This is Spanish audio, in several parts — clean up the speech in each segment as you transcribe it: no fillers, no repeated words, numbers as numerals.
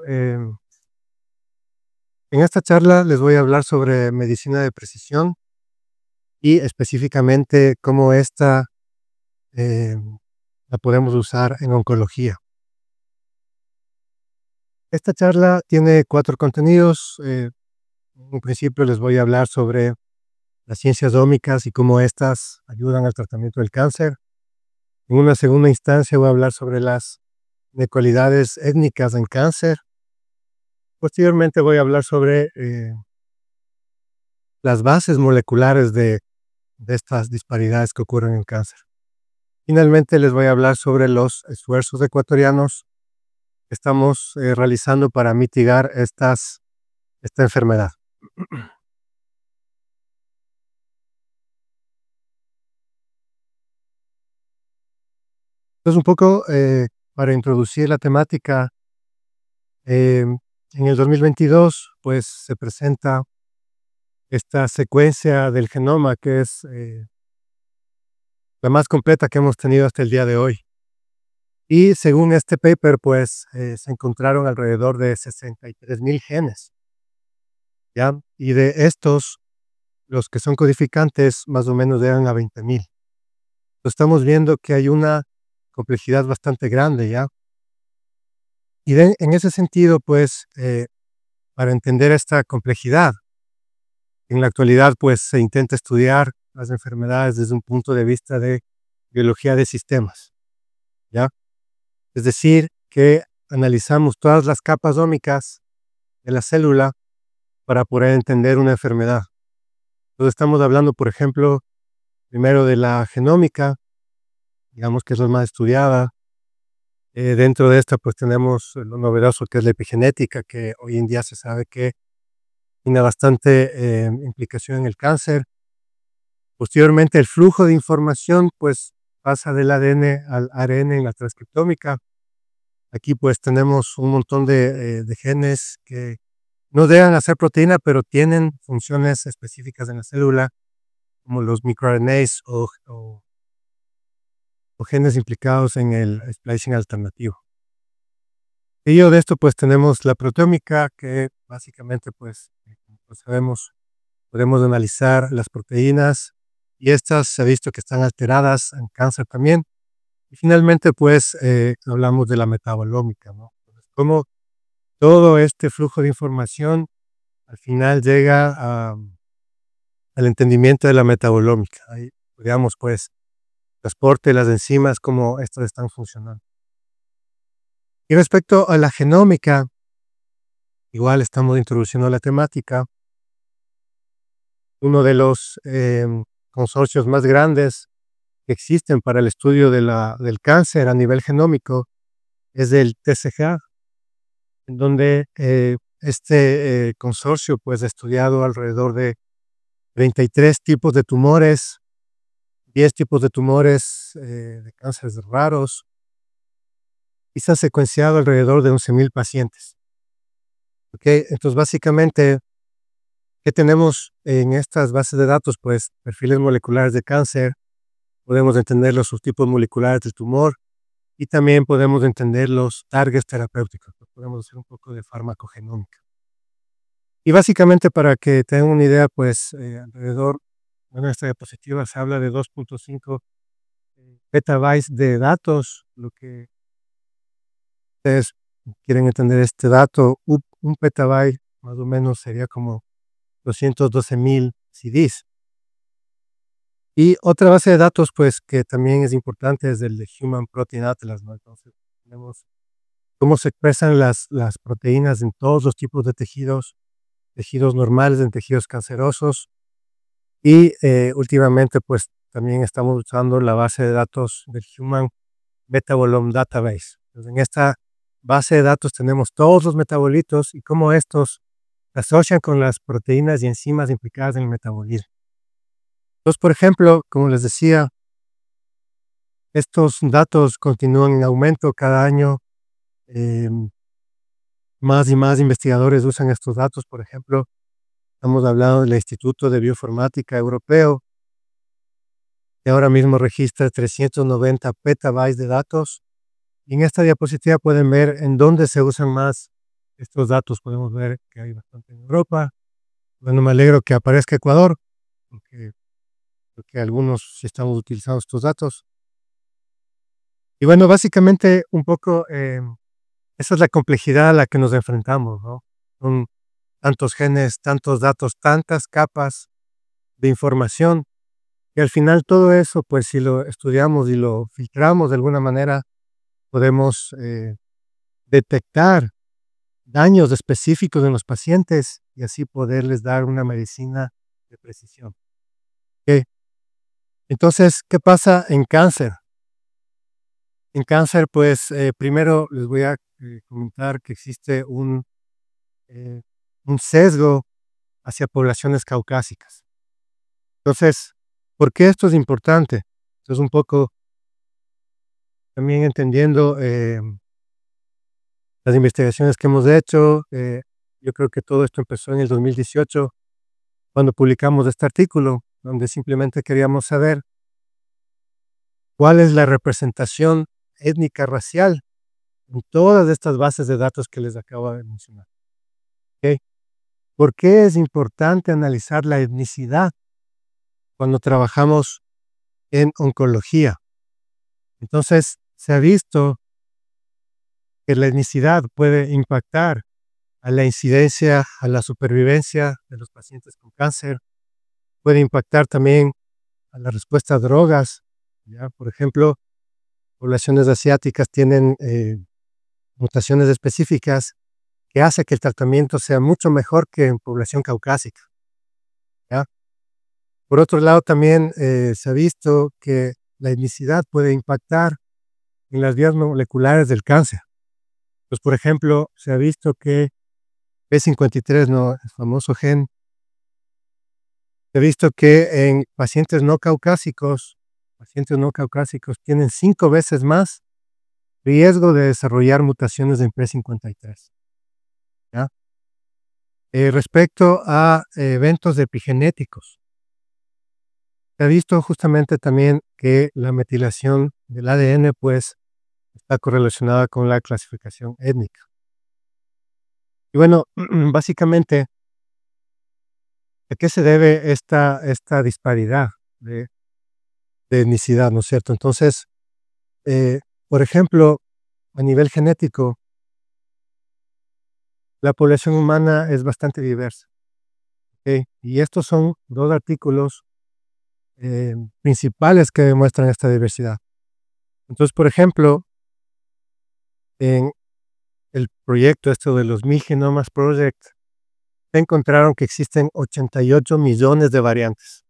En esta charla les voy a hablar sobre medicina de precisión y específicamente cómo esta la podemos usar en oncología. Esta charla tiene 4 contenidos. En un principio les voy a hablar sobre las ciencias ómicas y cómo estas ayudan al tratamiento del cáncer. En una segunda instancia voy a hablar sobre las inecualidades étnicas en cáncer. Posteriormente voy a hablar sobre las bases moleculares de estas disparidades que ocurren en cáncer. Finalmente les voy a hablar sobre los esfuerzos ecuatorianos que estamos realizando para mitigar esta enfermedad. Entonces, un poco para introducir la temática, en el 2022 pues se presenta esta secuencia del genoma que es la más completa que hemos tenido hasta el día de hoy. Y según este paper, pues se encontraron alrededor de 63,000 genes, ¿ya? Y de estos, los que son codificantes más o menos llegan a 20,000. Estamos viendo que hay una complejidad bastante grande, ¿ya? Y en ese sentido, pues, para entender esta complejidad, en la actualidad, pues, se intenta estudiar las enfermedades desde un punto de vista de biología de sistemas, ¿ya? Es decir, que analizamos todas las capas ómicas de la célula para poder entender una enfermedad. Entonces estamos hablando, por ejemplo, primero de la genómica, digamos que es la más estudiada. Dentro de esta, pues tenemos lo novedoso que es la epigenética, que hoy en día se sabe que tiene bastante implicación en el cáncer. Posteriormente, el flujo de información, pues pasa del ADN al ARN en la transcriptómica. Aquí, pues tenemos un montón de genes que no dejan hacer proteína, pero tienen funciones específicas en la célula, como los microRNAs o genes implicados en el splicing alternativo. Y de esto pues tenemos la proteómica, que básicamente pues, como sabemos, podemos analizar las proteínas y estas se ha visto que están alteradas en cáncer también. Y finalmente pues hablamos de la metabolómica, ¿no? Entonces, cómo todo este flujo de información al final llega al entendimiento de la metabolómica. Ahí, digamos pues, transporte, las enzimas, cómo estas están funcionando. Y respecto a la genómica, igual estamos introduciendo la temática. Uno de los consorcios más grandes que existen para el estudio del cáncer a nivel genómico es el TCGA, en donde este consorcio pues, ha estudiado alrededor de 33 tipos de tumores, 10 tipos de tumores de cánceres raros, y se ha secuenciado alrededor de 11,000 pacientes. ¿Okay? Entonces, básicamente, ¿qué tenemos en estas bases de datos? Pues perfiles moleculares de cáncer, podemos entender los subtipos moleculares del tumor y también podemos entender los targets terapéuticos. Podemos hacer un poco de farmacogenómica. Y básicamente, para que tengan una idea, pues alrededor de nuestra diapositiva se habla de 2.5 petabytes de datos. Lo que ustedes quieren entender este dato, un petabyte más o menos sería como 212,000 CDs. Y otra base de datos, pues, que también es importante es el de Human Protein Atlas, ¿no? Entonces, tenemos cómo se expresan las proteínas en todos los tipos de tejidos normales, en tejidos cancerosos. Y últimamente, pues, también estamos usando la base de datos del Human Metabolome Database. Entonces, en esta base de datos tenemos todos los metabolitos y cómo estos se asocian con las proteínas y enzimas implicadas en el metabolismo. Entonces, por ejemplo, como les decía, estos datos continúan en aumento cada año. Más y más investigadores usan estos datos. Por ejemplo, estamos hablando del Instituto de Bioinformática Europeo, que ahora mismo registra 390 petabytes de datos. Y en esta diapositiva pueden ver en dónde se usan más estos datos podemos ver que hay bastante en Europa. Bueno, me alegro que aparezca Ecuador, porque algunos sí estamos utilizando estos datos. Y bueno, básicamente un poco esa es la complejidad a la que nos enfrentamos, ¿no? Son tantos genes, tantos datos, tantas capas de información, y al final todo eso, pues si lo estudiamos y lo filtramos de alguna manera, podemos detectar daños específicos en los pacientes y así poderles dar una medicina de precisión. ¿Ok? Entonces, ¿qué pasa en cáncer? En cáncer, pues primero les voy a comentar que existe eh, un sesgo hacia poblaciones caucásicas. Entonces, ¿por qué esto es importante? Entonces, un poco también entendiendo las investigaciones que hemos hecho, yo creo que todo esto empezó en el 2018, cuando publicamos este artículo, donde simplemente queríamos saber cuál es la representación étnica racial en todas estas bases de datos que les acabo de mencionar. ¿Ok? ¿Por qué es importante analizar la etnicidad cuando trabajamos en oncología? Entonces, se ha visto que la etnicidad puede impactar a la incidencia, a la supervivencia de los pacientes con cáncer, puede impactar también a la respuesta a drogas. ¿Ya? Por ejemplo, poblaciones asiáticas tienen mutaciones específicas que hace que el tratamiento sea mucho mejor que en población caucásica. ¿Ya? Por otro lado, también se ha visto que la etnicidad puede impactar en las vías moleculares del cáncer. Pues, por ejemplo, se ha visto que P53, ¿no? El famoso gen, se ha visto que en pacientes no caucásicos tienen 5 veces más riesgo de desarrollar mutaciones en P53. ¿Ya? Respecto a eventos epigenéticos, se ha visto justamente también que la metilación del ADN pues está correlacionada con la clasificación étnica. Y bueno, básicamente, ¿a qué se debe esta disparidad de etnicidad, no es cierto? Entonces, por ejemplo, a nivel genético, la población humana es bastante diversa, ¿ok? Y estos son 2 artículos principales que demuestran esta diversidad. Entonces, por ejemplo, en el proyecto de los 1000 Genomas Project, se encontraron que existen 88 millones de variantes.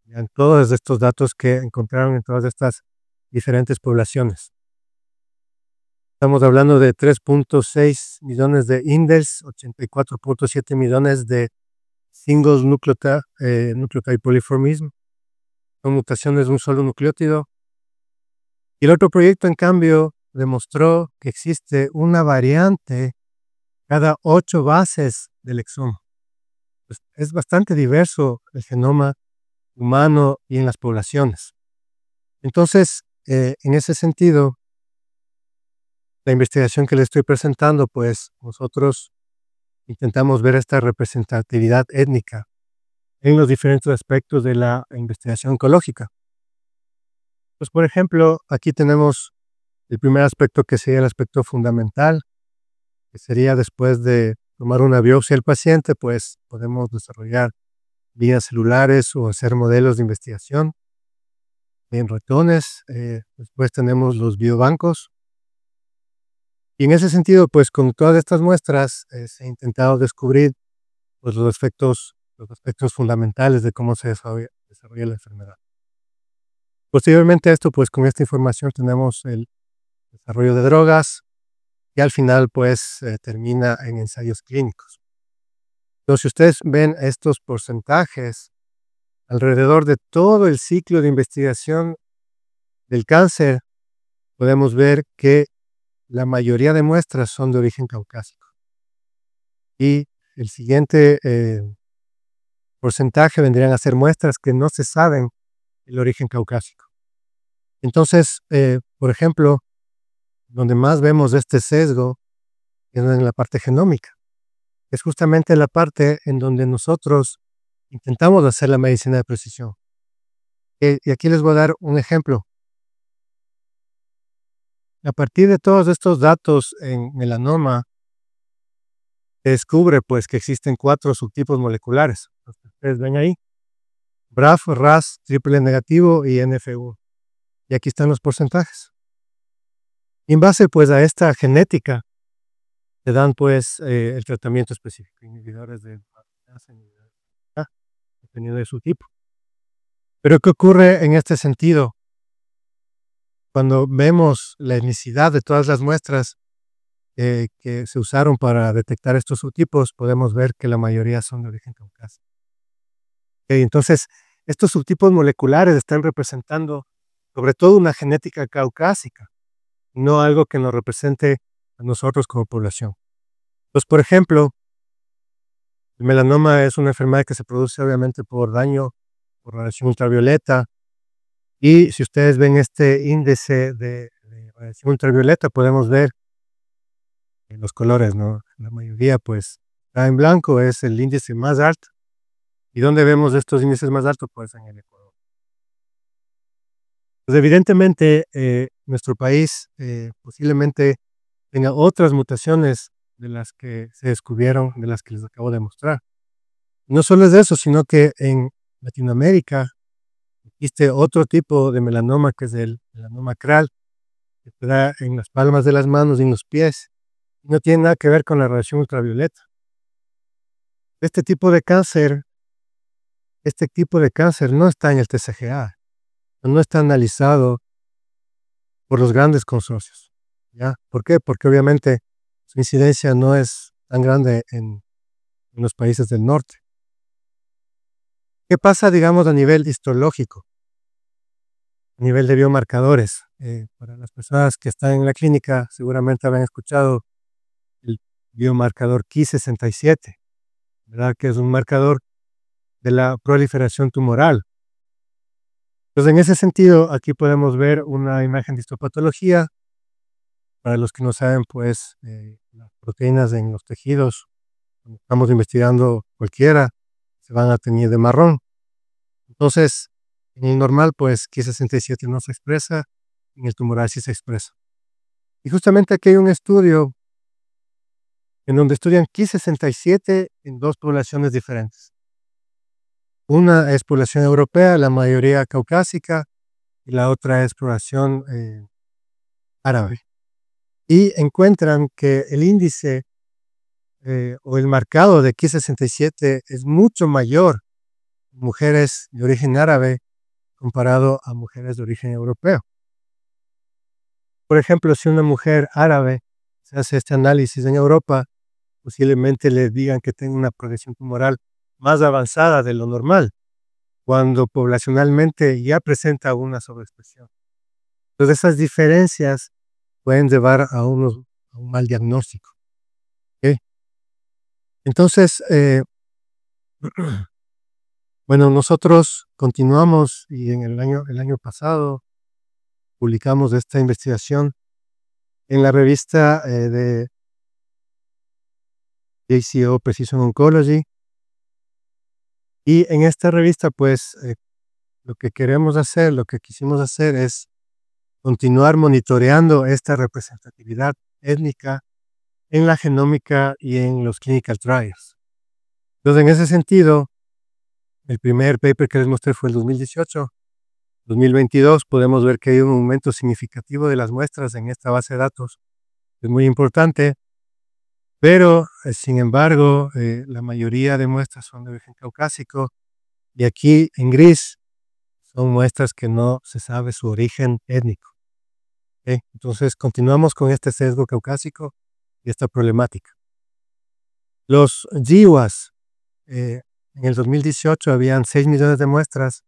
En todos estos datos que encontraron en todas estas diferentes poblaciones. Estamos hablando de 3.6 millones de indels, 84.7 millones de singles nucleotide polymorphism, son mutaciones de un solo nucleótido. Y el otro proyecto, en cambio, demostró que existe una variante cada 8 bases del exoma. Pues es bastante diverso el genoma humano y en las poblaciones. Entonces, en ese sentido, la investigación que les estoy presentando, pues nosotros intentamos ver esta representatividad étnica en los diferentes aspectos de la investigación oncológica. Pues, por ejemplo, aquí tenemos el primer aspecto, que sería el aspecto fundamental, que sería después de tomar una biopsia del paciente, pues podemos desarrollar líneas celulares o hacer modelos de investigación en ratones. Después tenemos los biobancos. Y en ese sentido, pues con todas estas muestras se ha intentado descubrir pues, los aspectos fundamentales de cómo se desarrolla la enfermedad. Posteriormente a esto, pues con esta información tenemos el desarrollo de drogas y al final pues termina en ensayos clínicos. Entonces, si ustedes ven estos porcentajes alrededor de todo el ciclo de investigación del cáncer, podemos ver que la mayoría de muestras son de origen caucásico. Y el siguiente porcentaje vendrían a ser muestras que no se saben el origen caucásico. Entonces, por ejemplo, donde más vemos este sesgo en la parte genómica. Es justamente la parte en donde nosotros intentamos hacer la medicina de precisión. Y aquí les voy a dar un ejemplo. A partir de todos estos datos en melanoma, se descubre pues que existen 4 subtipos moleculares. Los que ustedes ven ahí: BRAF, RAS, triple negativo y NF1. Y aquí están los porcentajes. En base pues a esta genética, te dan pues el tratamiento específico, inhibidores de dependiendo de su tipo. Pero ¿qué ocurre en este sentido? Cuando vemos la etnicidad de todas las muestras que se usaron para detectar estos subtipos, podemos ver que la mayoría son de origen caucásico. Entonces, estos subtipos moleculares están representando sobre todo una genética caucásica, no algo que nos represente a nosotros como población. Pues, por ejemplo, el melanoma es una enfermedad que se produce obviamente por daño por radiación ultravioleta. Y si ustedes ven este índice de radiación ultravioleta, podemos ver los colores, ¿no? La mayoría, pues, está en blanco, es el índice más alto. ¿Y dónde vemos estos índices más altos? Pues en el Ecuador. Pues evidentemente, nuestro país posiblemente tenga otras mutaciones de las que se descubrieron, de las que les acabo de mostrar. No solo es eso, sino que en Latinoamérica existe otro tipo de melanoma, que es el melanoma acral, que se da en las palmas de las manos y en los pies. No tiene nada que ver con la radiación ultravioleta. Este tipo de cáncer no está en el TCGA, no está analizado por los grandes consorcios, ¿ya? ¿Por qué? Porque obviamente su incidencia no es tan grande en los países del norte. ¿Qué pasa, digamos, a nivel histológico? A nivel de biomarcadores. Para las personas que están en la clínica, seguramente habrán escuchado el biomarcador Ki-67, ¿verdad? Que es un marcador de la proliferación tumoral. Entonces, en ese sentido, aquí podemos ver una imagen de histopatología. Para los que no saben, pues, las proteínas en los tejidos, cuando estamos investigando cualquiera, se van a teñir de marrón. Entonces, en el normal, pues, Ki-67 no se expresa, en el tumoral sí se expresa. Y justamente aquí hay un estudio en donde estudian Ki-67 en 2 poblaciones diferentes. Una es población europea, la mayoría caucásica, y la otra es población árabe. Y encuentran que el índice o el marcado de Ki-67 es mucho mayor en mujeres de origen árabe comparado a mujeres de origen europeo. Por ejemplo, si una mujer árabe se hace este análisis en Europa, posiblemente le digan que tiene una progresión tumoral más avanzada de lo normal, cuando poblacionalmente ya presenta una sobreexpresión. Entonces, esas diferencias pueden llevar a un mal diagnóstico. ¿Okay? Entonces, bueno, nosotros continuamos y en el año pasado publicamos esta investigación en la revista de JCO Precision Oncology. Y en esta revista, pues, lo que quisimos hacer es continuar monitoreando esta representatividad étnica en la genómica y en los clinical trials. Entonces, en ese sentido, el primer paper que les mostré fue el 2018. 2022 podemos ver que hay un aumento significativo de las muestras en esta base de datos. Es muy importante, pero sin embargo, la mayoría de muestras son de origen caucásico, y aquí en gris son muestras que no se sabe su origen étnico. ¿Okay? Entonces, continuamos con este sesgo caucásico y esta problemática. Los GWAS, en el 2018 habían 6 millones de muestras,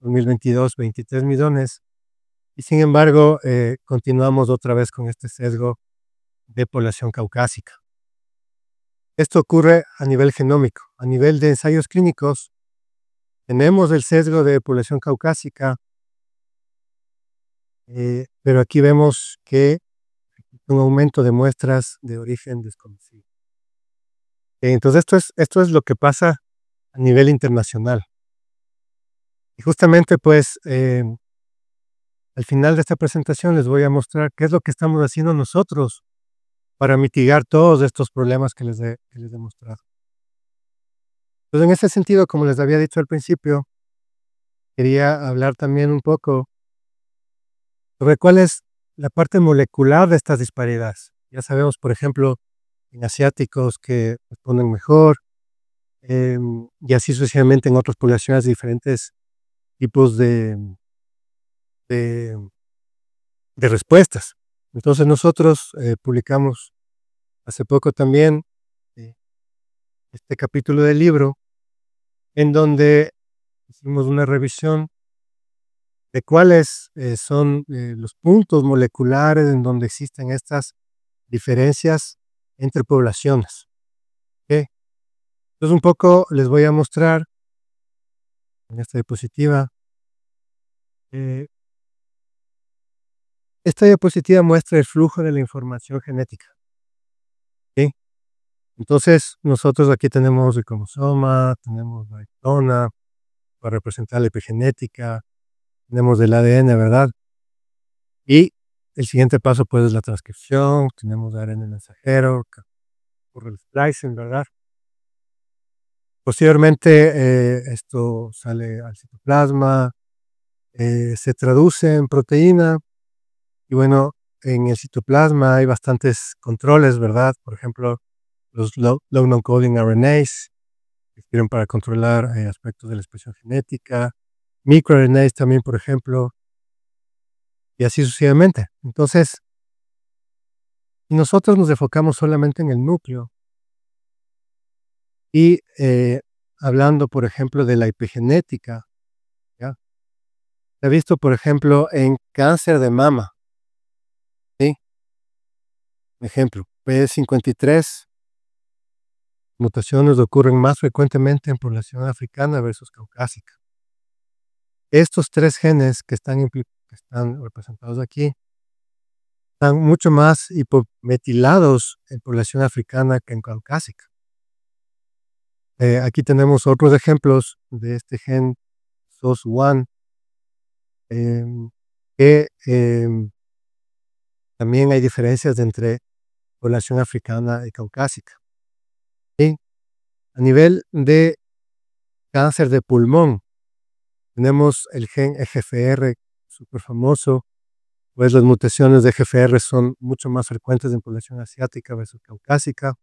2022 23 millones, y sin embargo continuamos otra vez con este sesgo de población caucásica. Esto ocurre a nivel genómico. A nivel de ensayos clínicos, tenemos el sesgo de población caucásica, pero aquí vemos que un aumento de muestras de origen desconocido. Entonces esto es lo que pasa a nivel internacional. Y justamente pues al final de esta presentación les voy a mostrar qué es lo que estamos haciendo nosotros para mitigar todos estos problemas que les he mostrado. Entonces, en ese sentido, como les había dicho al principio, quería hablar también un poco sobre cuál es la parte molecular de estas disparidades. Ya sabemos, por ejemplo, en asiáticos que responden mejor, y así sucesivamente en otras poblaciones de diferentes tipos de, de respuestas. Entonces nosotros publicamos hace poco también eh, este capítulo del libro en donde hicimos una revisión de cuáles son los puntos moleculares en donde existen estas diferencias entre poblaciones. ¿Ok? Entonces un poco les voy a mostrar en esta diapositiva. Esta diapositiva muestra el flujo de la información genética. ¿Ok? Entonces nosotros aquí tenemos el cromosoma, tenemos la exona para representar la epigenética, tenemos el ADN, ¿verdad? Y el siguiente paso pues es la transcripción, tenemos ARN mensajero, ocurre el splicing, ¿verdad? Posteriormente esto sale al citoplasma, se traduce en proteína y bueno, en el citoplasma hay bastantes controles, ¿verdad? Por ejemplo, los low non-coding RNAs, que sirven para controlar aspectos de la expresión genética, microRNAs también, por ejemplo, y así sucesivamente. Entonces, si nosotros nos enfocamos solamente en el núcleo y hablando, por ejemplo, de la epigenética, ¿ya? Se ha visto, por ejemplo, en cáncer de mama, ¿sí? Ejemplo, P53, mutaciones ocurren más frecuentemente en población africana versus caucásica. Estos tres genes que están representados aquí están mucho más hipometilados en población africana que en caucásica. Aquí tenemos otros ejemplos de este gen SOS1, que también hay diferencias entre población africana y caucásica. Y a nivel de cáncer de pulmón, tenemos el gen EGFR, súper famoso, pues las mutaciones de EGFR son mucho más frecuentes en población asiática versus caucásica.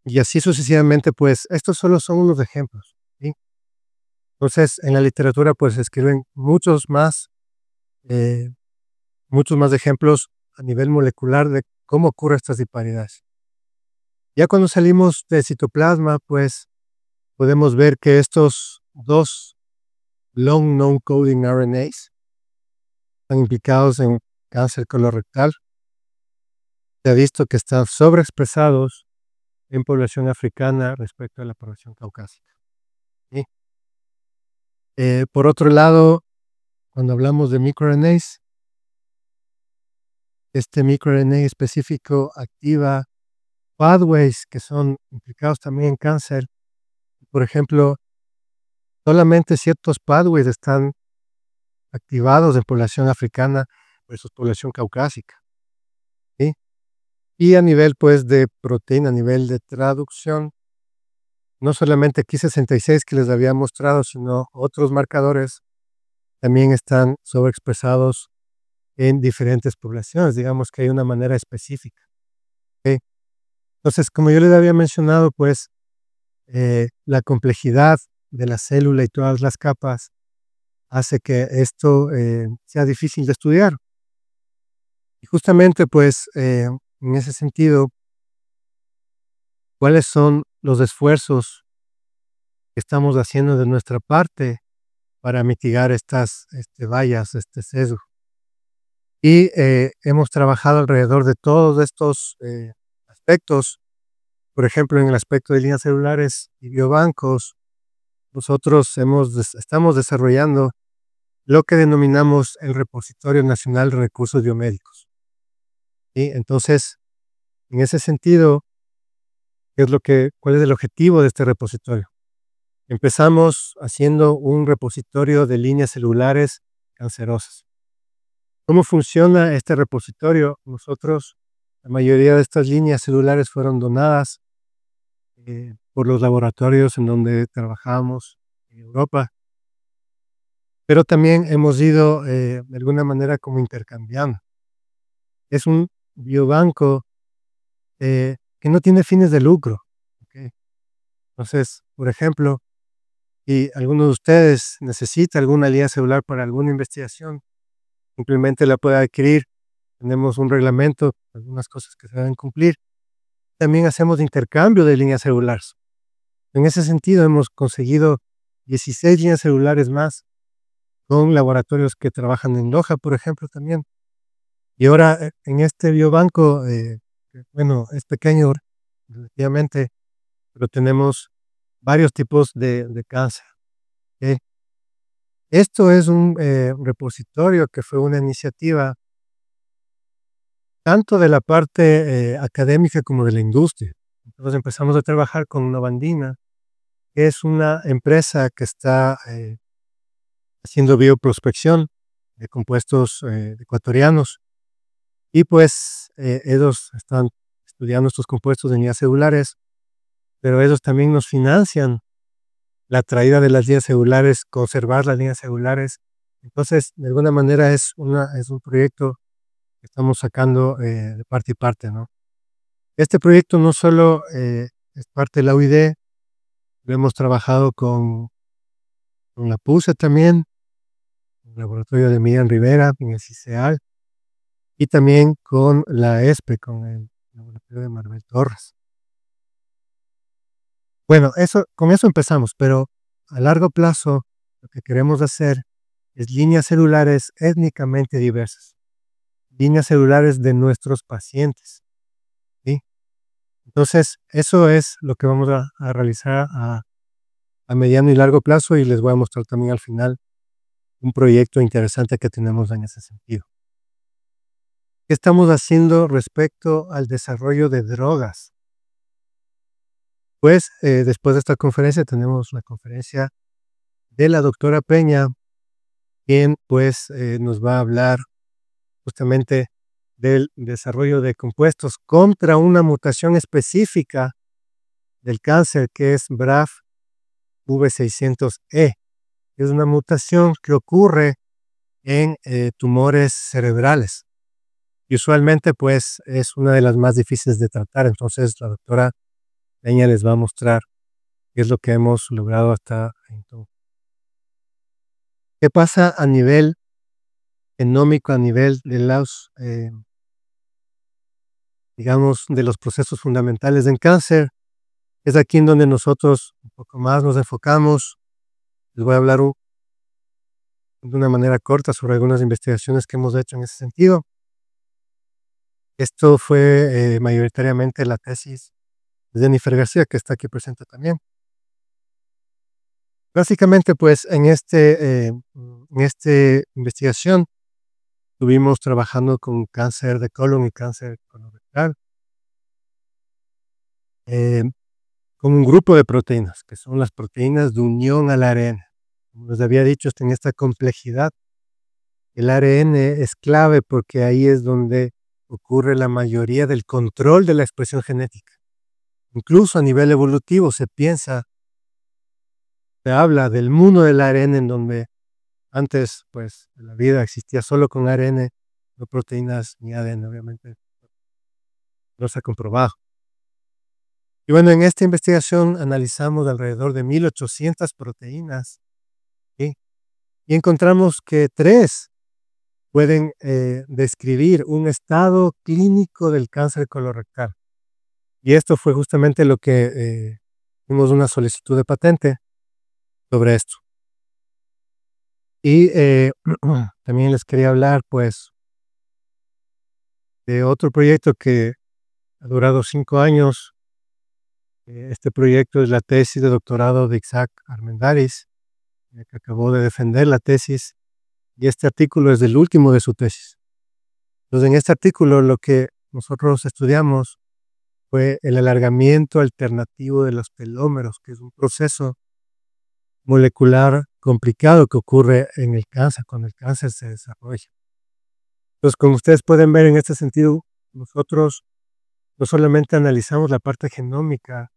Y así sucesivamente, pues estos solo son unos ejemplos, ¿sí? Entonces, en la literatura, pues se escriben muchos más ejemplos a nivel molecular de cómo ocurren estas disparidades. Ya cuando salimos del citoplasma, pues podemos ver que estos dos long non-coding RNAs están implicados en cáncer colorectal. Se ha visto que están sobreexpresados en población africana respecto a la población caucásica, ¿sí? Por otro lado, cuando hablamos de microRNAs, este microRNA específico activa pathways que son implicados también en cáncer. Por ejemplo, solamente ciertos pathways están activados en población africana versus población caucásica, ¿sí? Y a nivel pues de proteína, a nivel de traducción, no solamente Ki66 que les había mostrado, sino otros marcadores también están sobreexpresados en diferentes poblaciones. Digamos que hay una manera específica, ¿ok? Entonces, como yo les había mencionado, pues la complejidad de la célula y todas las capas hace que esto sea difícil de estudiar. Y justamente, pues, en ese sentido, ¿cuáles son los esfuerzos que estamos haciendo de nuestra parte para mitigar estas vallas, este sesgo? Y hemos trabajado alrededor de todos estos aspectos. Por ejemplo, en el aspecto de líneas celulares y biobancos, nosotros estamos desarrollando lo que denominamos el Repositorio Nacional de Recursos Biomédicos. ¿Sí? Entonces, en ese sentido, ¿cuál es el objetivo de este repositorio? Empezamos haciendo un repositorio de líneas celulares cancerosas. ¿Cómo funciona este repositorio? La mayoría de estas líneas celulares fueron donadas por los laboratorios en donde trabajamos en Europa, pero también hemos ido de alguna manera como intercambiando. Es un biobanco que no tiene fines de lucro. ¿Ok? Entonces, por ejemplo, si alguno de ustedes necesita alguna línea celular para alguna investigación, simplemente la puede adquirir. Tenemos un reglamento, algunas cosas que se deben cumplir. También hacemos intercambio de líneas celulares. En ese sentido, hemos conseguido 16 líneas celulares más con laboratorios que trabajan en Loja, por ejemplo, también. Y ahora en este biobanco, es pequeño relativamente, pero tenemos varios tipos de cáncer. ¿Ok? Esto es un repositorio que fue una iniciativa tanto de la parte académica como de la industria. Entonces empezamos a trabajar con Novandina, que es una empresa que está haciendo bioprospección de compuestos ecuatorianos. Y pues ellos están estudiando estos compuestos de líneas celulares, pero ellos también nos financian la traída de las líneas celulares, conservar las líneas celulares. Entonces, de alguna manera es un proyecto que estamos sacando de parte y parte, ¿no? Este proyecto no solo es parte de la UID, lo hemos trabajado con la PUSE también, el laboratorio de Miriam Rivera, en el CICEAL, y también con la ESPE, con el laboratorio de Maribel Torres. Bueno, con eso empezamos, pero a largo plazo lo que queremos hacer es líneas celulares étnicamente diversas, líneas celulares de nuestros pacientes, ¿sí? Entonces, eso es lo que vamos a realizar a mediano y largo plazo, y les voy a mostrar también al final un proyecto interesante que tenemos en ese sentido. ¿Qué estamos haciendo respecto al desarrollo de drogas? Pues después de esta conferencia tenemos la conferencia de la doctora Peña, quien pues nos va a hablar justamente del desarrollo de compuestos contra una mutación específica del cáncer, que es BRAF V600E. Es una mutación que ocurre en tumores cerebrales y usualmente pues es una de las más difíciles de tratar. Entonces la doctora Peña les va a mostrar qué es lo que hemos logrado hasta entonces. ¿Qué pasa a nivel genómico, a nivel de los, digamos, de los procesos fundamentales del cáncer? Es aquí en donde nosotros un poco más nos enfocamos. Les voy a hablar de una manera corta sobre algunas investigaciones que hemos hecho en ese sentido. Esto fue mayoritariamente la tesis de Jennifer García, que está aquí presente también. Básicamente, pues en esta investigación estuvimos trabajando con cáncer de colon y cáncer colorectal, con un grupo de proteínas, que son las proteínas de unión al ARN. Como les había dicho, en esta complejidad, el ARN es clave porque ahí es donde ocurre la mayoría del control de la expresión genética. Incluso a nivel evolutivo se habla del mundo del ARN, en donde antes, pues, la vida existía solo con ARN, no proteínas ni ADN, obviamente. No se ha comprobado. Y bueno, en esta investigación analizamos alrededor de 1800 proteínas, ¿sí? Y encontramos que 3 pueden describir un estado clínico del cáncer colorectal. Y esto fue justamente lo que tuvimos una solicitud de patente sobre esto. Y también les quería hablar, pues, de otro proyecto que ha durado 5 años. Este proyecto es la tesis de doctorado de Isaac Armendariz, que acabó de defender la tesis. y este artículo es el último de su tesis. Entonces, en este artículo lo que nosotros estudiamos fue el alargamiento alternativo de los telómeros, que es un proceso molecular complicado que ocurre en el cáncer, cuando el cáncer se desarrolla. Entonces, como ustedes pueden ver en este sentido, nosotros no solamente analizamos la parte genómica,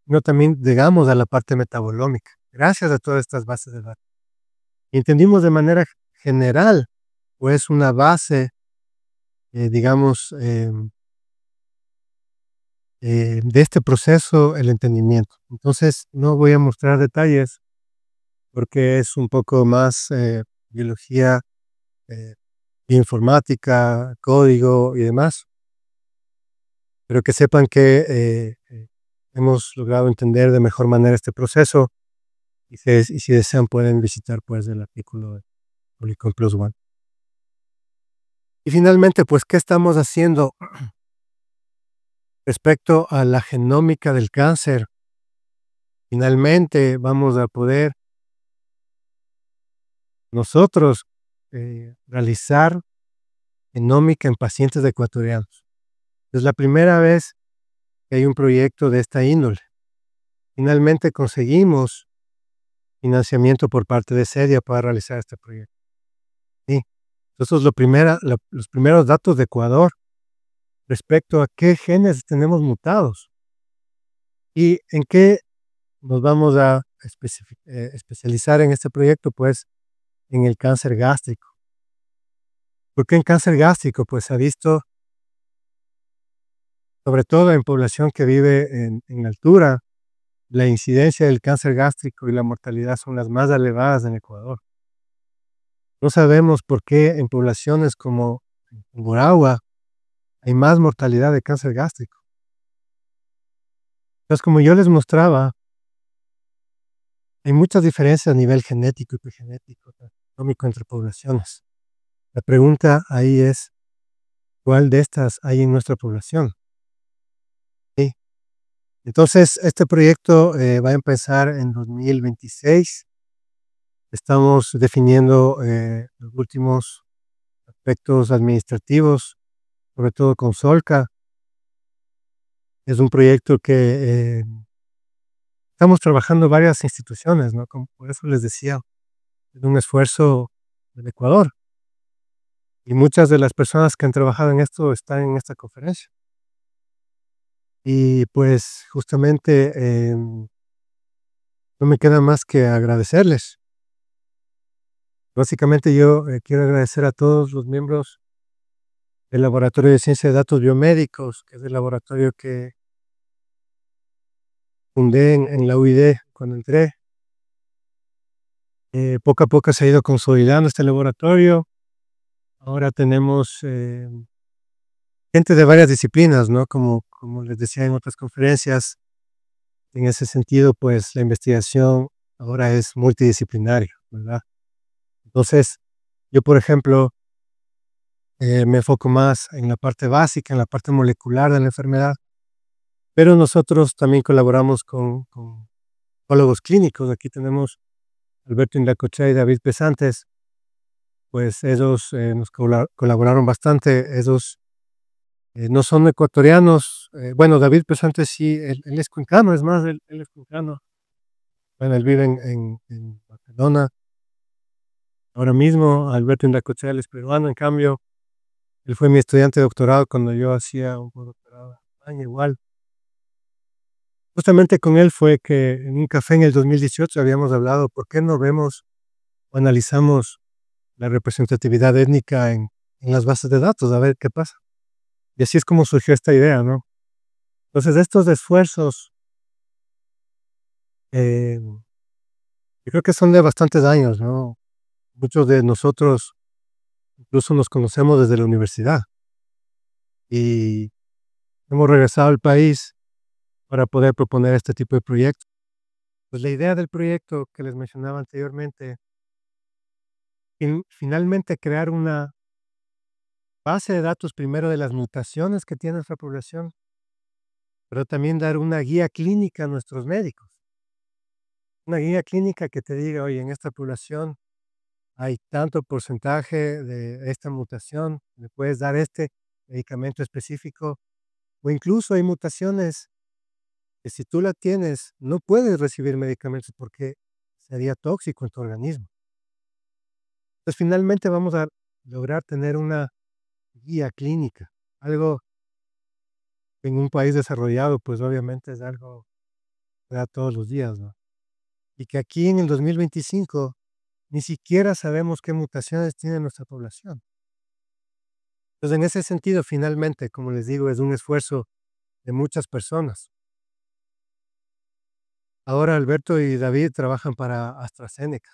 sino también llegamos a la parte metabolómica, gracias a todas estas bases de datos. Y entendimos de manera general, pues una base, digamos, de este proceso, el entendimiento. Entonces, no voy a mostrar detalles porque es un poco más biología, eh, informática, código y demás, pero que sepan que hemos logrado entender de mejor manera este proceso y si desean pueden visitar pues el artículo de Polycom Plus One. Y finalmente, pues, ¿qué estamos haciendo respecto a la genómica del cáncer? Finalmente vamos a poder nosotros realizar genómica en pacientes ecuatorianos. Es la primera vez que hay un proyecto de esta índole. Finalmente conseguimos financiamiento por parte de SEDIA para realizar este proyecto. Sí. Entonces, los primeros datos de Ecuador respecto a qué genes tenemos mutados y en qué nos vamos a especializar en este proyecto, pues en el cáncer gástrico. ¿Por qué en cáncer gástrico? Pues se ha visto, sobre todo en población que vive en altura, la incidencia del cáncer gástrico y la mortalidad son las más elevadas en Ecuador. No sabemos por qué en poblaciones como Tungurahua hay más mortalidad de cáncer gástrico. Entonces, como yo les mostraba, hay muchas diferencias a nivel genético, epigenético, taxonómico entre poblaciones. La pregunta ahí es, ¿cuál de estas hay en nuestra población? ¿Sí? Entonces, este proyecto va a empezar en 2026. Estamos definiendo los últimos aspectos administrativos, sobre todo con Solca. Es un proyecto que estamos trabajando varias instituciones, ¿no? Como por eso les decía, es un esfuerzo del Ecuador. Y muchas de las personas que han trabajado en esto están en esta conferencia. Y pues justamente no me queda más que agradecerles. Básicamente yo quiero agradecer a todos los miembros del Laboratorio de Ciencia de Datos Biomédicos, que es el laboratorio que fundé en la UID cuando entré. Poco a poco se ha ido consolidando este laboratorio. Ahora tenemos gente de varias disciplinas, ¿no? Como les decía en otras conferencias, en ese sentido, pues la investigación ahora es multidisciplinaria, ¿verdad? Entonces, yo, por ejemplo, me enfoco más en la parte básica, en la parte molecular de la enfermedad, pero nosotros también colaboramos con psicólogos clínicos. Aquí tenemos Alberto Indacochea y David Pesantes, pues ellos nos colaboraron bastante. Ellos no son ecuatorianos. Bueno, David Pesantes sí, él es cuencano, es más, él es cuencano. Bueno, él vive en Barcelona. Ahora mismo, Alberto Indacochea es peruano, en cambio, él fue mi estudiante de doctorado cuando yo hacía un postdoctorado en España, igual. Justamente con él fue que en un café en el 2018 habíamos hablado, ¿por qué no vemos o analizamos la representatividad étnica en las bases de datos? A ver qué pasa. Y así es como surgió esta idea, ¿no? Entonces, estos esfuerzos, yo creo que son de bastantes años, ¿no? Muchos de nosotros incluso nos conocemos desde la universidad y hemos regresado al país para poder proponer este tipo de proyectos. Pues la idea del proyecto que les mencionaba anteriormente, finalmente crear una base de datos primero de las mutaciones que tiene nuestra población, pero también dar una guía clínica a nuestros médicos. Una guía clínica que te diga, oye, en esta población hay tanto porcentaje de esta mutación, le puedes dar este medicamento específico, o incluso hay mutaciones que si tú la tienes, no puedes recibir medicamentos porque sería tóxico en tu organismo. Entonces, finalmente vamos a lograr tener una guía clínica, algo que en un país desarrollado, pues obviamente es algo que da todos los días, ¿no? Y que aquí en el 2025 ni siquiera sabemos qué mutaciones tiene nuestra población. Entonces, en ese sentido, finalmente, como les digo, es un esfuerzo de muchas personas. Ahora Alberto y David trabajan para AstraZeneca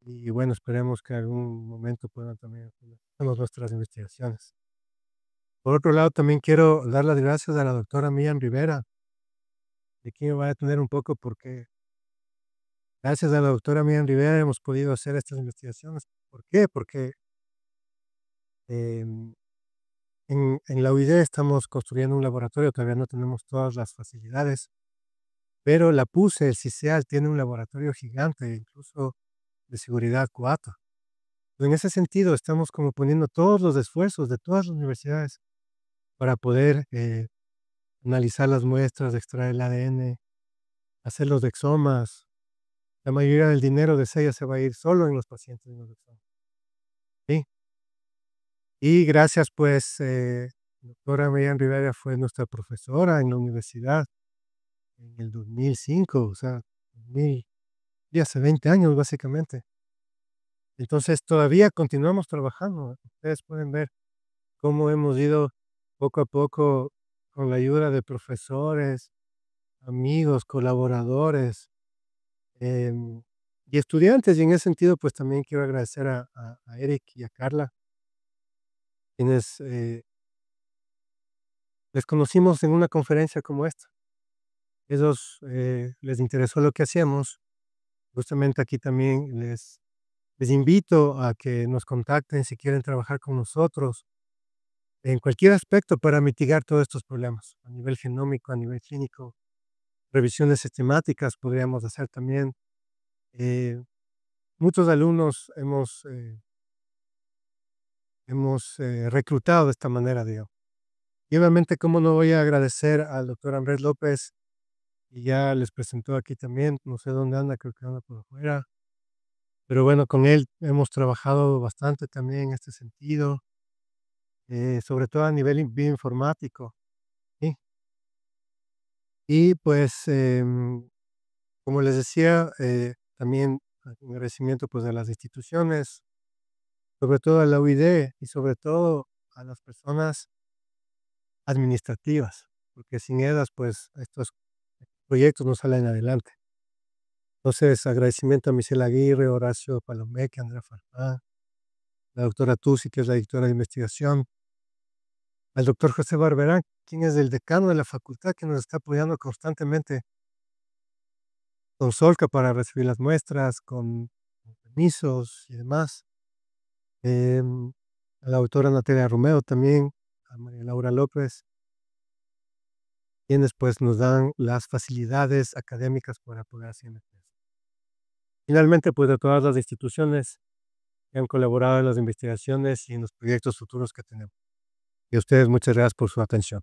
y bueno, esperemos que en algún momento puedan también hacer nuestras investigaciones. Por otro lado, también quiero dar las gracias a la doctora Miriam Rivera, de quien me voy a detener un poco porque gracias a la doctora Miriam Rivera hemos podido hacer estas investigaciones. ¿Por qué? Porque em, en la UID estamos construyendo un laboratorio, todavía no tenemos todas las facilidades, pero la PUSE, el CICEAL, tiene un laboratorio gigante, incluso de seguridad 4. En ese sentido, estamos como poniendo todos los esfuerzos de todas las universidades para poder analizar las muestras, extraer el ADN, hacer los exomas. La mayoría del dinero de SEIA se va a ir solo en los pacientes en los exomas. ¿Sí? Y gracias, pues, doctora Miriam Rivera fue nuestra profesora en la universidad en el 2005, o sea, 2000, ya hace 20 años básicamente. Entonces, todavía continuamos trabajando. Ustedes pueden ver cómo hemos ido poco a poco con la ayuda de profesores, amigos, colaboradores, y estudiantes. Y en ese sentido, pues también quiero agradecer a Eric y a Carla, quienes les conocimos en una conferencia como esta. Ellos les interesó lo que hacíamos. Justamente aquí también les invito a que nos contacten si quieren trabajar con nosotros en cualquier aspecto para mitigar todos estos problemas, a nivel genómico, a nivel clínico, revisiones sistemáticas podríamos hacer también. Eh, muchos alumnos hemos reclutado de esta manera, digo. Y obviamente, ¿cómo no voy a agradecer al doctor Andrés López? Y ya les presentó aquí también, no sé dónde anda, creo que anda por afuera. Pero bueno, con él hemos trabajado bastante también en este sentido, sobre todo a nivel bioinformático, ¿sí? Y pues, como les decía, también un agradecimiento pues a las instituciones, sobre todo a la UID y sobre todo a las personas administrativas, porque sin ellas pues estos proyectos no salen adelante. Entonces, agradecimiento a Michelle Aguirre, Horacio Palomeque, Andrea Farfán, la doctora Tusi, que es la directora de investigación, al doctor José Barberán, quien es el decano de la facultad, que nos está apoyando constantemente con Solca para recibir las muestras, con permisos y demás. A la doctora Natalia Romeo también, a María Laura López, quienes pues nos dan las facilidades académicas para poder hacer la tesis. Finalmente, pues de todas las instituciones que han colaborado en las investigaciones y en los proyectos futuros que tenemos. Y a ustedes muchas gracias por su atención.